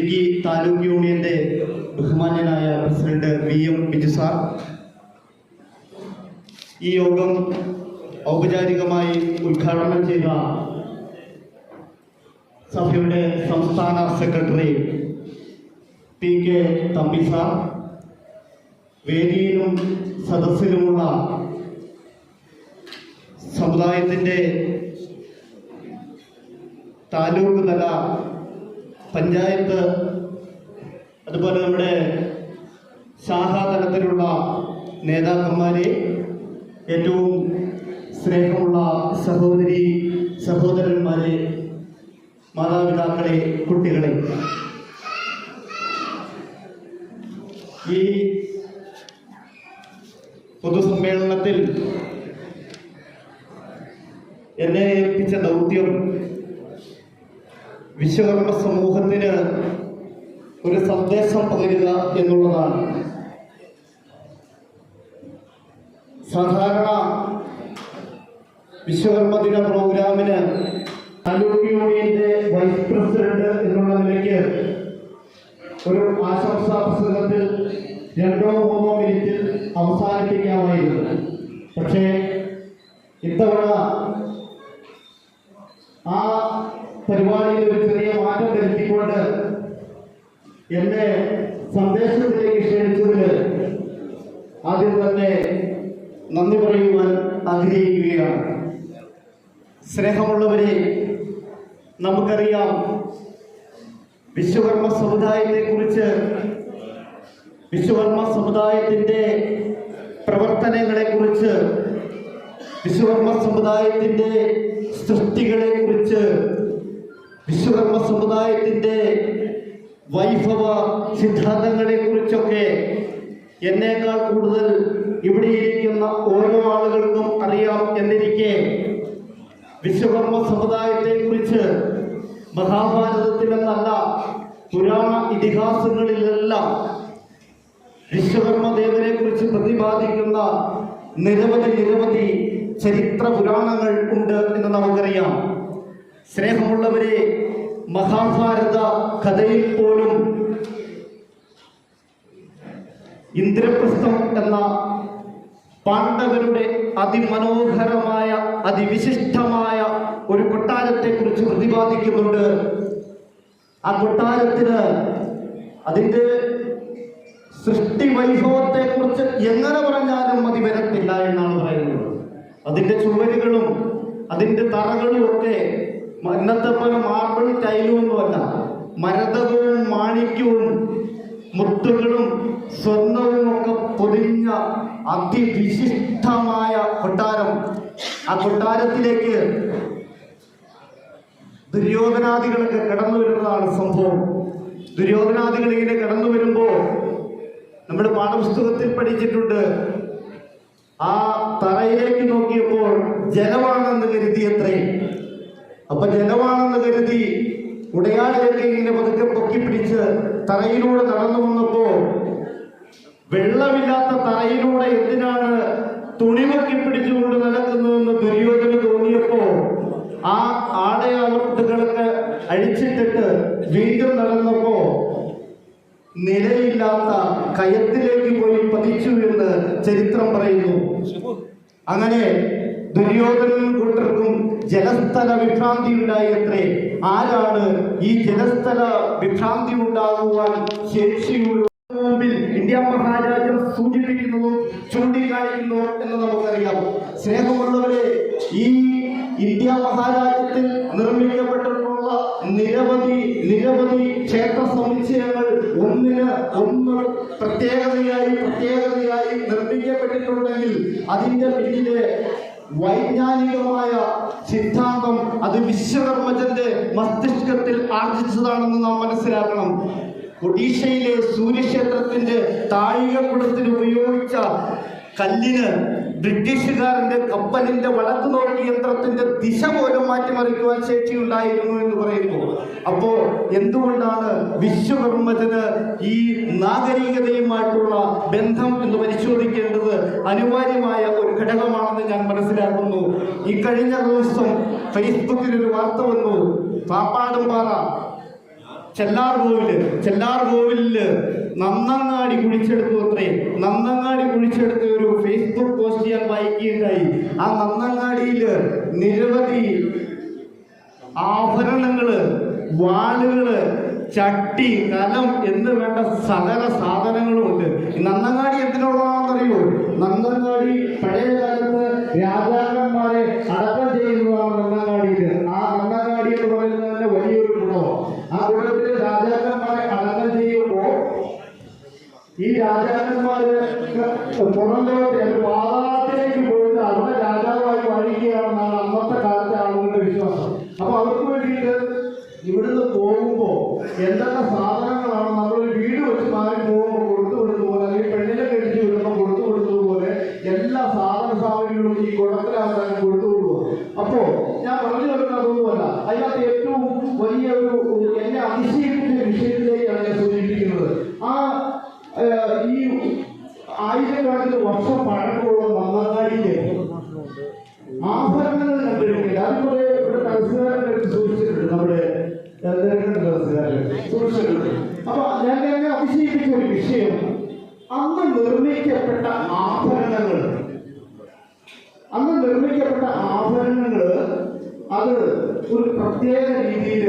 ഇടുക്കി താലൂക്ക് യൂണിയന്റെ ബഹുമാന്യനായ president VM Biju sir, ഈ യോഗം ഔപചാരികമായി ഉദ്ഘാടനം ചെയ്ത സഭയുടെ സംസ്ഥാന സെക്രട്ടറി PK തമ്പി സാർ, വേദിയിലും സദസ്സിലുമുള്ള സമുദായത്തിൻ്റെ താലൂക്ക് തല, പഞ്ചായത്ത്, അതുപോലെ നമ്മുടെ ശാഖാതലത്തിലുള്ള നേതാക്കന്മാരെ, ഏറ്റവും സ്നേഹമുള്ള സഹോദരി സഹോദരന്മാരെ, മാതാപിതാക്കളെ, കുട്ടികളെ, ഈ പൊതുസമ്മേളനത്തിൽ എന്നെ ഏൽപ്പിച്ച ദൗത്യം വിശ്വകർമ്മ സമൂഹത്തിന് ഒരു സന്ദേശം പകരുക എന്നുള്ളതാണ്. സാധാരണ വിശ്വകർമ്മ ദിന പ്രോഗ്രാമിന് താലൂക്ക് യൂണിയന്റെ വൈസ് പ്രസിഡന്റ് എന്നുള്ള നിലയ്ക്ക് ഒരു ആശംസാ പ്രസംഗത്തിൽ 2-3 മിനിറ്റിൽ അവസാനിപ്പിക്കാമായിരുന്നു. പക്ഷേ ഇത്തവണ ആ പരിപാടിയിൽ ഒരു ചെറിയ മാറ്റം വരുത്തിക്കൊണ്ട് എന്നെ സന്ദേശത്തിലേക്ക് ക്ഷണിച്ചതിൽ ആദ്യം തന്നെ നന്ദി പറയുവാൻ ആഗ്രഹിക്കുകയാണ്. സ്നേഹമുള്ളവരെ, നമുക്കറിയാം വിശ്വകർമ്മ സമുദായത്തെക്കുറിച്ച്, വിശ്വകർമ്മ സമുദായത്തിൻ്റെ പ്രവർത്തനങ്ങളെക്കുറിച്ച്, വിശ്വകർമ്മ സമുദായത്തിൻ്റെ സൃഷ്ടികളെക്കുറിച്ച്, വിശ്വകർമ്മ സമുദായത്തിൻ്റെ വൈഭവ സിദ്ധാന്തങ്ങളെക്കുറിച്ചൊക്കെ എന്നേക്കാൾ കൂടുതൽ ഇവിടെ ഇരിക്കുന്ന ഓരോ ആളുകൾക്കും അറിയാം എന്നിരിക്കെ, വിശ്വകർമ്മ സമുദായത്തെക്കുറിച്ച് മഹാഭാരതത്തിലെന്നല്ല, പുരാണ ഇതിഹാസങ്ങളിലെല്ലാം വിശ്വകർമ്മ ദേവനെ കുറിച്ച് പ്രതിപാദിക്കുന്ന നിരവധി ചരിത്ര പുരാണങ്ങൾ ഉണ്ട് എന്ന് നമുക്കറിയാം. സ്നേഹമുള്ളവരെ, മഹാഭാരത കഥയിൽ പോലും ഇന്ദ്രപ്രസ്ഥം എന്ന പാണ്ഡവരുടെ അതിമനോഹരമായ അതിവിശിഷ്ടമായ ഒരു കൊട്ടാരത്തെ കുറിച്ച് പ്രതിപാദിക്കുന്നുണ്ട്. ആ കൊട്ടാരത്തിന് അതിൻ്റെ സൃഷ്ടി വൈഭവത്തെ കുറിച്ച് എങ്ങനെ പറഞ്ഞാലും മതി വരത്തില്ല എന്നാണ് പറയുന്നത്. അതിൻ്റെ ചുവരുകളും അതിൻ്റെ തറകളും ഒക്കെ ഇന്നത്തെ പോലെ മാർബിൾ ടൈലുമൊന്നുമല്ല, മരതകവും മാണിക്യവും മുത്തുകളും സ്വർണവും ഒക്കെ പൊതിഞ്ഞ അതിവിശിഷ്ടമായ കൊട്ടാരം. ആ കൊട്ടാരത്തിലേക്ക് ദുര്യോധനാദികളൊക്കെ കടന്നു വരുന്നതാണ് സംഭവം. ദുര്യോധനാദികൾ ഇങ്ങനെ കടന്നു വരുമ്പോൾ നമ്മുടെ പാഠപുസ്തകത്തിൽ പഠിച്ചിട്ടുണ്ട്, ആ തറയിലേക്ക് നോക്കിയപ്പോൾ ജലമാണെന്ന് കരുതിയത്രേ. അപ്പൊ ജലമാണെന്ന് കരുതി ഉടയാളിലേക്ക് ഇങ്ങനെ പതുക്കെ പൊക്കി പിടിച്ച് തറയിലൂടെ നടന്നു വന്നപ്പോ, വെള്ളമില്ലാത്ത തറയിലൂടെ എന്തിനാണ് തുണിമൊക്കി പിടിച്ചുകൊണ്ട് നടക്കുന്നതെന്ന് ദുര്യോധന് തോന്നിയപ്പോ, ആ ആടയാവട്ടുകളൊക്കെ അഴിച്ചിട്ടിട്ട് വീണ്ടും നടന്നപ്പോ നിലയില്ലാത്ത കയത്തിലേക്ക് പോയി പതിച്ചു എന്ന് ചരിത്രം പറയുന്നു. അങ്ങനെ ദുര്യോധനും കൂട്ടർക്കും ജലസ്ഥല വിഭ്രാന്തി ഉണ്ടായത്രേ. ആരാണ് ഈ ജലസ്ഥല വിഭ്രാന്തി ഉണ്ടാകുവാൻ ശേഷിയുള്ള മുമ്പിൽ ഇന്ത്യ മഹാരാജ്യം സൂചിപ്പിക്കുന്നതും ചൂണ്ടിക്കാണിക്കുന്നു എന്ന് നമുക്കറിയാം. സ്നേഹമുള്ളവരെ, ഈ ഇന്ത്യ മഹാരാജ്യത്തിൽ നിർമ്മിക്കപ്പെട്ടിട്ടുള്ള നിരവധി ക്ഷേത്ര സമുച്ചയങ്ങൾ ഒന്നിന് ഒന്ന് പ്രത്യേകതയായി നിർമ്മിക്കപ്പെട്ടിട്ടുണ്ടെങ്കിൽ അതിന്റെ പിന്നിലെ വൈജ്ഞാനികമായ സിദ്ധാന്തം അത് വിശ്വകർമ്മജന്റെ മസ്തിഷ്കത്തിൽ ആർജിച്ചതാണെന്ന് നാം മനസ്സിലാക്കണം. ഒഡീഷയിലെ സൂര്യക്ഷേത്രത്തിന്റെ താഴികക്കുടത്തിന് ഉപയോഗിച്ച കല്ലിന് ബ്രിട്ടീഷുകാരന്റെ കപ്പലിന്റെ വടക്ക് നോക്കി യന്ത്രത്തിന്റെ ദിശ പോലും മാറ്റിമറിക്കുവാൻ ശേഷിയുണ്ടായിരുന്നു എന്ന് പറയുന്നു. അപ്പോ എന്തുകൊണ്ടാണ് വിശ്വകർമ്മജന് ഈ നാഗരികതയുമായിട്ടുള്ള ബന്ധം എന്ന് പരിശോധിക്കേണ്ടത് അനിവാര്യമായ ഒരു ഘടകമാണെന്ന് ഞാൻ മനസ്സിലാക്കുന്നു. ഈ കഴിഞ്ഞ ദിവസം ഫേസ്ബുക്കിൽ ഒരു വാർത്ത വന്നു. പാപ്പാടുംപാറ ചെല്ലാർകോവിലില് നന്നങ്ങാടി കുഴിച്ചെടുത്തു അത്രേ. നന്നങ്ങാടി കുഴിച്ചെടുത്ത ഒരു ഫേസ്ബുക്ക് പോസ്റ്റ് ഞാൻ വായിക്കുകയുണ്ടായി. ആ നന്നങ്ങാടിയില് നിരവധി ആഭരണങ്ങള്, വാളുകള്, ചട്ടി, കലം എന്ന് വേണ്ട സകല സാധനങ്ങളും ഉണ്ട്. ഈ നന്നങ്ങാടി എന്തിനുള്ളതാണെന്നറിയോ? നന്നങ്ങാടി പഴയ കാലത്ത് രാജാക്കന്മാരെ അടക്കം ചെയ്യുന്നതാണ് നന്നങ്ങാടിയിൽ. ആ നന്നങ്ങാടി എന്ന് പറയുന്നത് തന്നെ വലിയൊരു ഗുണമാണ്. ആ ഗുണത്തിൽ രാജാക്കന്മാരെ അടക്കം ചെയ്യുമ്പോൾ ഈ രാജാക്കന്മാര് പുറംലോകത്തെ പാതാളത്തിലേക്ക് പോയിട്ട് അവിടെ രാജാവായി വാഴിക്കുകയാണെന്നാണ് അന്നത്തെ കാലത്തെ ആളുകളുടെ വിശ്വാസം. അപ്പൊ അവർക്ക് വേണ്ടിയിട്ട് ഇവിടുന്ന് പോകുമ്പോ എന്തൊക്കെ സാധനങ്ങളാണ് നമ്മളൊരു വീട് വെച്ച് മാറി പോകുമ്പോൾ കൊടുത്തുവിടുന്നതുപോലെ, അല്ലെങ്കിൽ പെണ്ണിനെ കഴിച്ചു വിടുമ്പോൾ കൊടുത്തുവിടുന്നതുപോലെ എല്ലാ സാധന സാമഗ്രികളും ഈ കുളത്തിലാക്കാൻ കൊടുത്തുവിടുക. അപ്പോ ഞാൻ പറഞ്ഞു വരുന്നത് അതൊന്നുമല്ല. അതിനകത്ത് ഏറ്റവും വലിയ ഒരു എന്നെ അതിശയിപ്പിച്ച വിഷയത്തിലേക്കാണ് ഞാൻ സൂചിപ്പിക്കുന്നത്. ഈ ആയിരക്കണക്കിന് വർഷം പഴക്കമുള്ള നന്നങ്ങാടിയിലെ ആഭരണങ്ങൾ കണ്ടിരിക്കില്ല. അതുപോലെ ഇവിടെ തഹസിൽദാരുടെ സൂക്ഷിച്ചിട്ടുണ്ട്, നമ്മുടെ സൂക്ഷിച്ചിട്ടുണ്ട്. അപ്പൊ ഞാൻ എന്നെ അതിശയിപ്പിച്ച ഒരു വിഷയം, അന്ന് നിർമ്മിക്കപ്പെട്ട ആഭരണങ്ങൾ അത് ഒരു പ്രത്യേക രീതിയിൽ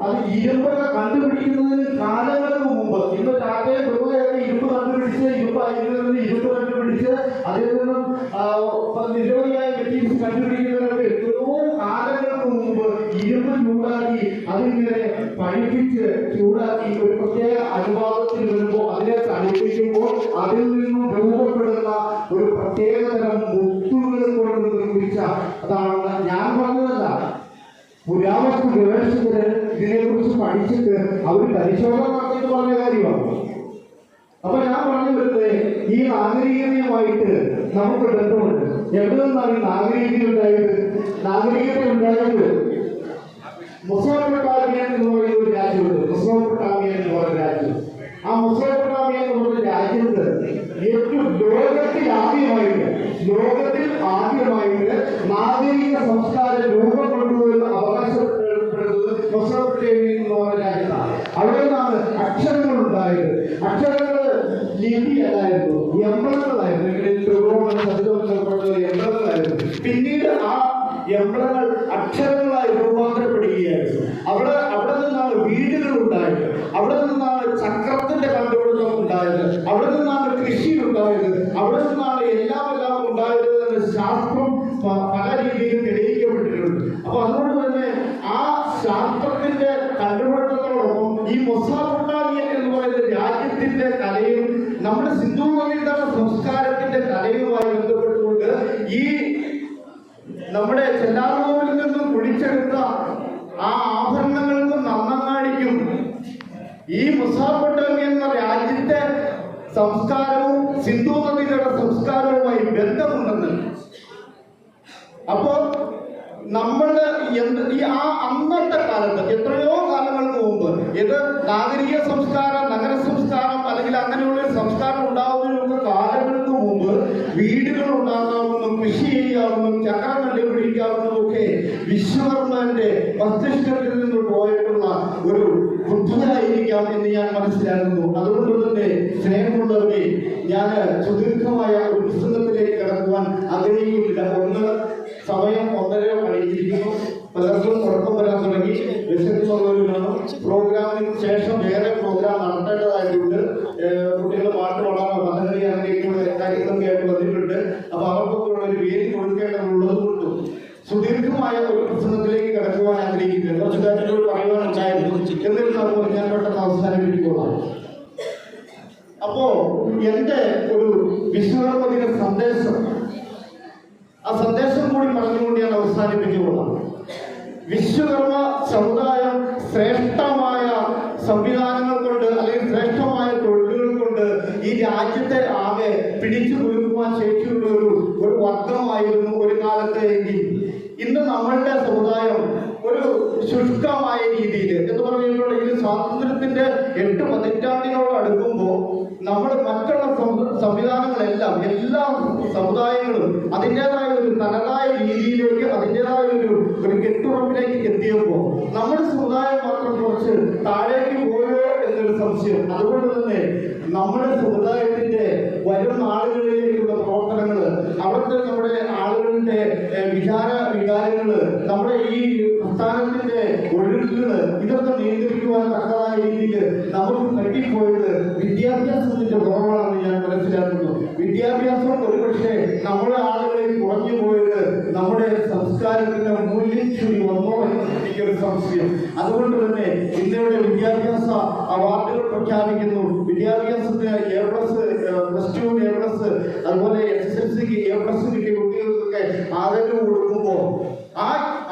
അത് ഇരുമ്പൊക്കെ കണ്ടുപിടിക്കുന്നതിന് കാലങ്ങൾക്ക് മുമ്പ്, ഇന്ന് ടാറ്റയെ വെറുതെയൊക്കെ ഇരുമ്പ് കണ്ടുപിടിച്ച് ഇരുമ്പ് കണ്ടുപിടിച്ച് അതിൽ നിന്നും നിരവധിയായ മെറ്റീരിയൽസ് കണ്ടുപിടിക്കുന്നവർക്ക് എത്രയോ കാലങ്ങൾക്ക് മുമ്പ് ഇരുമ്പ് ചൂടാക്കി അതിങ്ങനെ പഴിപ്പിച്ച് ചൂടാക്കി ഒരു പ്രത്യേക അനുപാതത്തിൽ വരുമ്പോൾ അതിനെ തണുപ്പിക്കുമ്പോൾ അതിൽ നിന്നും രൂപപ്പെടുന്ന ഒരു പ്രത്യേകതരം മുത്തുകൾ കൊണ്ട് നിർമ്മിച്ച, അതാണ് ഞാൻ പറഞ്ഞതല്ല, പുരാവസ്തു ഗവേഷകര് ഇതിനെക്കുറിച്ച് പഠിച്ചിട്ട് അവർ പരിശോധന നടത്തിയിട്ട് പറഞ്ഞ കാര്യമാണ്. അപ്പൊ ഞാൻ പറഞ്ഞു വരുന്നത്, ഈ നാഗരികതയുമായിട്ട് നമുക്ക് ബന്ധമുണ്ട്. എവിടെ നിന്നാണ് ഈ നാഗരികത ഉണ്ടായത്? മെസോപ്പൊട്ടാമിയ എന്ന് പറയുന്ന ഒരു രാജ്യമുണ്ട്. മെസോപ്പൊട്ടാമിയ എന്ന് പറയുന്ന രാജ്യം. ആ മെസോപ്പൊട്ടാമിയ എന്ന് പറയുന്ന രാജ്യത്ത് ഏറ്റവും ലോകത്തിൽ ആദ്യമായിട്ട് നാഗരിക സംസ്കാരം രൂപം കൊണ്ടുവരുന്ന അവകാശപ്പെടുന്നത് മെസോപ്പൊട്ടാമിയ എന്ന് പറയുന്ന രാജ്യത്താണ്. അവിടെ നിന്നാണ് അക്ഷരങ്ങൾ ഉണ്ടായത്. അക്ഷരങ്ങൾ ലിപി അല്ലായിരുന്നു, എംബ്ലങ്ങളായിരുന്നു. എംബ്ലങ്ങളായിരുന്നു. പിന്നീട് ആ എംബ്ലങ്ങൾ അക്ഷരങ്ങളായി രൂപാന്തരപ്പെടുകയായിരുന്നു. അവിടെ നിന്നാണ് വീടുകൾ ഉണ്ടായത്. അവിടെ നിന്നാണ് ചക്രത്തിന്റെ കണ്ടുപിടുത്തം ഉണ്ടായത്. അവിടെ നിന്നാണ് കൃഷി ഉണ്ടായത്. അവിടെ നിന്നാണ് എല്ലാം ഉണ്ടായത് എന്ന് ശാസ്ത്രം പല രീതിയിലും തെളിയിക്കപ്പെട്ടിട്ടുണ്ട്. അപ്പൊ അതുകൊണ്ട് തന്നെ ആ ശാസ്ത്രത്തിന്റെ കണ്ടുപിടുത്തത്തോടൊപ്പം ഈ മെസോപ്പൊട്ടാമിയ എന്ന് പറയുന്ന രാജ്യത്തിന്റെ കലയും നമ്മുടെ സിന്ധു നദീതട സംസ്കാരത്തിന്റെ കലയുമായി ബന്ധപ്പെട്ടുകൊണ്ട് ഈ നമ്മുടെ ചെല്ലാർകോവിലിൽ നിന്നും കുഴിച്ചെടുത്ത ആ ആഭരണങ്ങൾക്കും നന്നങ്ങാടിക്കും ഈ മെസോപ്പൊട്ടാമിയ എന്ന രാജ്യത്തെ സംസ്കാരവും സിന്ധു നദിയുടെ സംസ്കാരവുമായി ബന്ധമുണ്ടെന്ന്. അപ്പോ നമ്മളുടെ അന്നത്തെ കാലത്ത്, എത്രയോ കാലങ്ങൾക്ക് മുമ്പ്, ഇത് നാഗരിക സംസ്കാരം, നഗര സംസ്കാരം അല്ലെങ്കിൽ അങ്ങനെയുള്ള സംസ്കാരം ഉണ്ടാവുന്നതിന് കാലങ്ങൾക്ക് മുമ്പ് വീടുകൾ ഉണ്ടാകാമെന്നും കൃഷി ചെയ്യാമെന്നും ചക്രം കണ്ടുപിടിക്കാമെന്നും ഒക്കെ വിശ്വകർമ്മന്റെ മസ്തിഷ്കത്തിൽ നിന്ന് പോയിട്ടുള്ള ഒരു ബുദ്ധിയായിരിക്കാം എന്ന് ഞാൻ മനസ്സിലാക്കുന്നു. അതുകൊണ്ട് തന്നെ സ്നേഹമുള്ളവരെ, ഞാൻ സുദീർഘമായ ഒരു പുസ്തകത്തിലേക്ക് കടക്കുവാൻ ആഗ്രഹിക്കുന്നില്ല. സമയം 1:30 കഴിഞ്ഞിരിക്കുന്നു. പലർക്കും ഉറക്കം വരാൻ തുടങ്ങി. വിശക്കുന്നുള്ളവരാണ്. പ്രോഗ്രാമിന് ശേഷം വേറെ പ്രോഗ്രാം നടത്തേണ്ടതായിട്ടുണ്ട്. കുട്ടികൾ പാട്ട് പാടാനോ കഥകളി അങ്ങനെയൊക്കെയുള്ള കാര്യങ്ങളൊക്കെ ആയിട്ട് വന്നിട്ടുണ്ട്. അപ്പൊ അവർക്കൊക്കെ ഉള്ള ഒരു വേദി കൊടുക്കേണ്ടതുള്ളത് കൊണ്ടും സുദീർഘമായ ഒരു പ്രസംഗത്തിലേക്ക് കടക്കുവാൻ ആഗ്രഹിക്കുന്നത് കുറച്ച് കാര്യങ്ങളോട് പറയുവാനുണ്ടായിരുന്നു. എന്നിരുന്നാലും ഞാൻ പെട്ടെന്ന് അവസാനിപ്പിക്കുകയാണ്. അപ്പോ എന്റെ ഒരു വിശ്വകർമ്മദിന സന്ദേശം, ആ സന്ദേശം കൂടി പറഞ്ഞുകൊണ്ട് ഞാൻ അവസാനിപ്പിക്കുകയാണ്. വിശ്വകർമ്മ സമുദായം ശ്രേഷ്ഠമായ സംവിധാനങ്ങൾ കൊണ്ട് അല്ലെങ്കിൽ ശ്രേഷ്ഠമായ തൊഴിലുകൾ കൊണ്ട് ഈ രാജ്യത്തെ ആകെ പിടിച്ചു കുലുക്കുവാൻ ശേഷിയുള്ള ഒരു വർഗമായിരുന്നു ഒരു കാലത്തെ. എങ്കിൽ ഇന്ന് നമ്മളുടെ സമുദായം ഒരു ശുഷ്കമായ രീതിയിൽ എന്ന് പറഞ്ഞിട്ടുണ്ടെങ്കിൽ സ്വാതന്ത്ര്യത്തിന്റെ 8 പതിറ്റാണ്ടിനോട് അടുക്കുമ്പോൾ നമ്മൾ മറ്റുള്ള സംവിധാനങ്ങളെല്ലാം, എല്ലാ സമുദായങ്ങളും അതിൻ്റെതായ ഒരു തനതായ രീതിയിലേക്ക്, അതിൻ്റെതായ ഒരു കെട്ടുറപ്പിലേക്ക് എത്തിയപ്പോൾ നമ്മുടെ സമുദായം മാത്രം കുറച്ച് താഴേക്ക് പോയി സംശയം. അതുകൊണ്ട് തന്നെ നമ്മുടെ സമുദായത്തിന്റെ വരും നാളുകളിലേക്കുള്ള പ്രവർത്തനങ്ങൾ, അവിടുത്തെ നമ്മുടെ ആളുകളുടെ വികാരങ്ങള്, നമ്മുടെ ഈ പ്രസ്ഥാനത്തിന്റെ ഒഴുക്കുകള്, ഇതൊക്കെ നിയന്ത്രിക്കുവാൻ തക്കതായ രീതിയിൽ നമുക്ക് പറ്റിപ്പോയത് വിദ്യാഭ്യാസത്തിന്റെ കുറവാണെന്ന് ഞാൻ മനസ്സിലാക്കുന്നു. വിദ്യാഭ്യാസം ഒരുപക്ഷെ നമ്മുടെ ആളുകളിൽ കുറഞ്ഞു പോയത് നമ്മുടെ സംസ്കാരത്തിന്റെ മൂല്യച്യുതി വന്നോ എന്ന് എനിക്കൊരു സംശയം. അതുകൊണ്ട് തന്നെ ഇന്നിവിടെ വിദ്യാഭ്യാസ അവാർഡുകൾ പ്രഖ്യാപിക്കുന്നു. വിദ്യാഭ്യാസത്തിന് +2 A+, അതുപോലെ SSLCക്ക് A+ കിട്ടിയ കുട്ടികൾക്കൊക്കെ ആദരവ് കൊടുക്കുമ്പോൾ ആ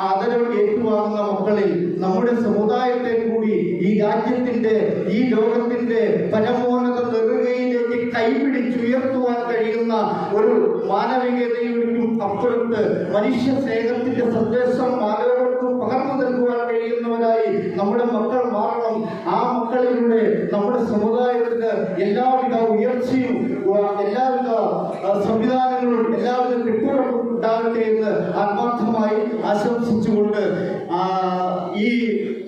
ആദരവ് ഏറ്റുവാങ്ങുന്ന മക്കളിൽ നമ്മുടെ സമുദായത്തെ കൂടി ഈ രാജ്യത്തിന്റെ, ഈ ലോകത്തിന്റെ പരമോന്നത നെറുകയിലേക്ക് കൈപിടിച്ചുയർത്തുവാൻ കഴിയുന്ന ഒരു മാനവികതയും അപ്പുറത്ത് മനുഷ്യ സ്നേഹത്തിന്റെ സന്ദേശം ആളുകൾക്ക് പകർന്നു നൽകുവാൻ കഴിയുന്നവരായി നമ്മുടെ മക്കൾ മാറണം. ആ മക്കളിലൂടെ നമ്മുടെ സമുദായത്തിന് എല്ലാവിധ ഉയർച്ചയും, എല്ലാവിധ സംവിധാനങ്ങളും, എല്ലാവിധ കെട്ടുറപ്പും ഉണ്ടാകട്ടെ എന്ന് ആത്മാർത്ഥമായി ആശംസിച്ചുകൊണ്ട് ഈ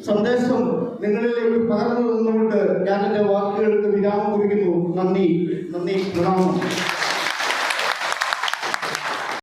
സന്ദേശം നിങ്ങളിലേക്ക് പകർന്നു തന്നുകൊണ്ട് ഞാൻ എൻ്റെ വാക്കുകൾക്ക് വിരാമം കുറിക്കുന്നു. നന്ദി, പ്രണാമം.